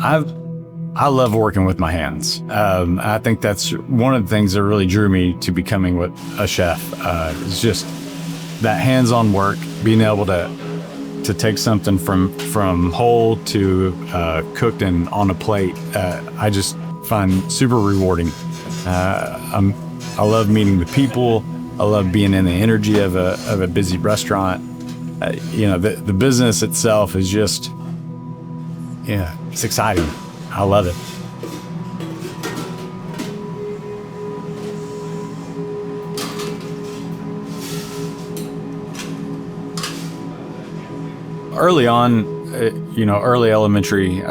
I love working with my hands. I think that's one of the things that really drew me to becoming a chef. It's just that hands-on work, being able to take something from whole to cooked and on a plate. I just find super rewarding. I love meeting the people. I love being in the energy of a busy restaurant. The business itself is just, it's exciting. I love it. Early on, early elementary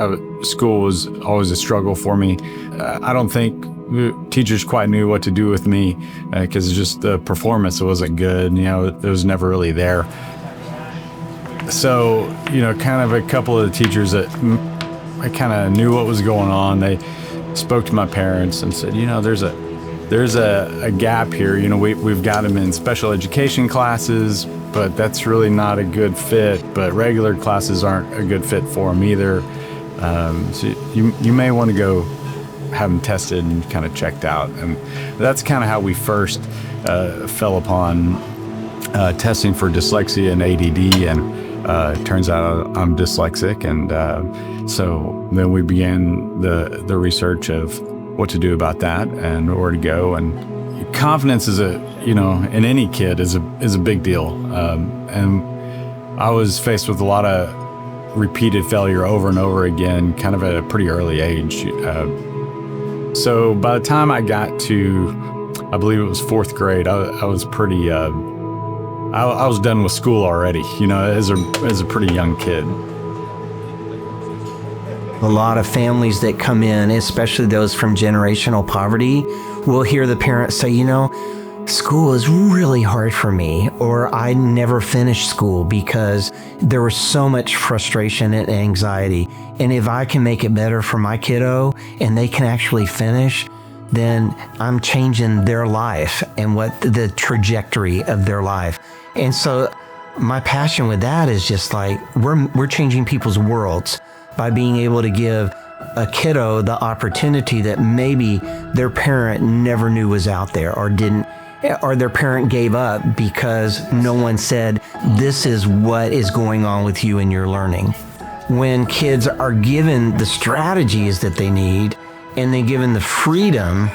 school was always a struggle for me. I don't think teachers quite knew what to do with me because just the performance wasn't good. It was never really there. So, kind of a couple of the teachers that I kind of knew what was going on. They spoke to my parents and said, there's a gap here. We've got them in special education classes, but that's really not a good fit. But regular classes aren't a good fit for them either. So you may want to go have them tested and kind of checked out. And that's kind of how we first fell upon testing for dyslexia and ADD. And turns out I'm dyslexic, and so then we began the research of what to do about that and where to go. And confidence in any kid is a big deal. And I was faced with a lot of repeated failure over and over again, kind of at a pretty early age. So by the time I got to, I believe it was fourth grade, I was pretty. I was done with school already, as a pretty young kid. A lot of families that come in, especially those from generational poverty, will hear the parents say, school is really hard for me, or I never finished school because there was so much frustration and anxiety. And if I can make it better for my kiddo and they can actually finish, then I'm changing their life and what the trajectory of their life. And so my passion with that is just like, we're changing people's worlds by being able to give a kiddo the opportunity that maybe their parent never knew was out there, or their parent gave up because no one said, this is what is going on with you in your learning. When kids are given the strategies that they need and they're given the freedom,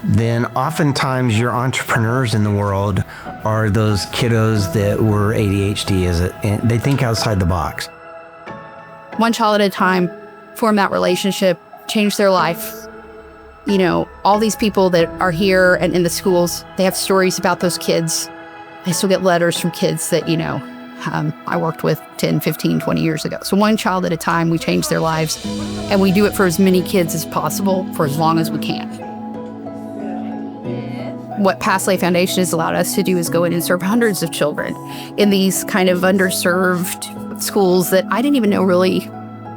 then oftentimes your entrepreneurs in the world are those kiddos that were ADHD, and they think outside the box. One child at a time, form that relationship, change their life. All these people that are here and in the schools, they have stories about those kids. I still get letters from kids that, I worked with 10, 15, 20 years ago. So one child at a time, we change their lives, and we do it for as many kids as possible for as long as we can. What Paslay Foundation has allowed us to do is go in and serve hundreds of children in these kind of underserved schools that I didn't even know really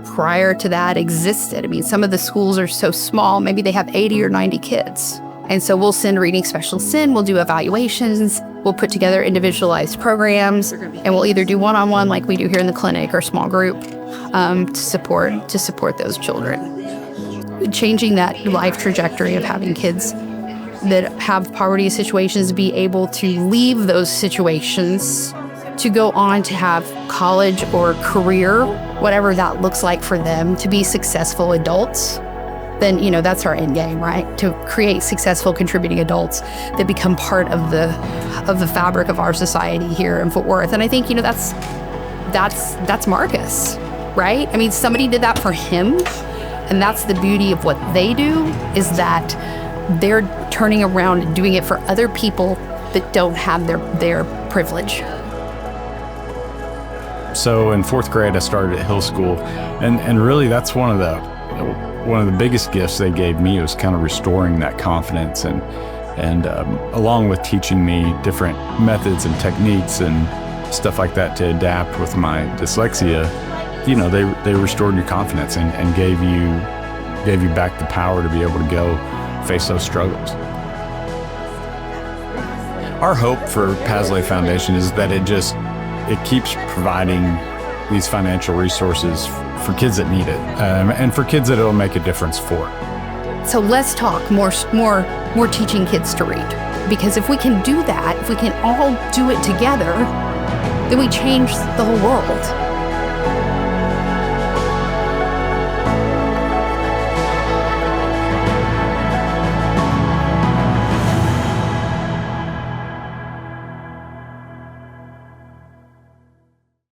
prior to that existed. I mean, some of the schools are so small, maybe they have 80 or 90 kids. And so we'll send reading specialists in, we'll do evaluations, we'll put together individualized programs, and we'll either do one-on-one like we do here in the clinic or small group to support those children. Changing that life trajectory of having kids that have poverty situations be able to leave those situations to go on to have college or career, whatever that looks like for them, to be successful adults, then, that's our end game, right? To create successful contributing adults that become part of the fabric of our society here in Fort Worth. And I think, that's Marcus, right? I mean, somebody did that for him. And that's the beauty of what they do, is that they're turning around and doing it for other people that don't have their privilege. So in fourth grade, I started at Hill School, and really that's one of the biggest gifts they gave me was kind of restoring that confidence, and along with teaching me different methods and techniques and stuff like that to adapt with my dyslexia. They restored your confidence and gave you back the power to be able to go face those struggles. Our hope for Paslay Foundation is that it keeps providing these financial resources for kids that need it, and for kids that it'll make a difference for. So less talk, more teaching kids to read. Because if we can do that, if we can all do it together, then we change the whole world.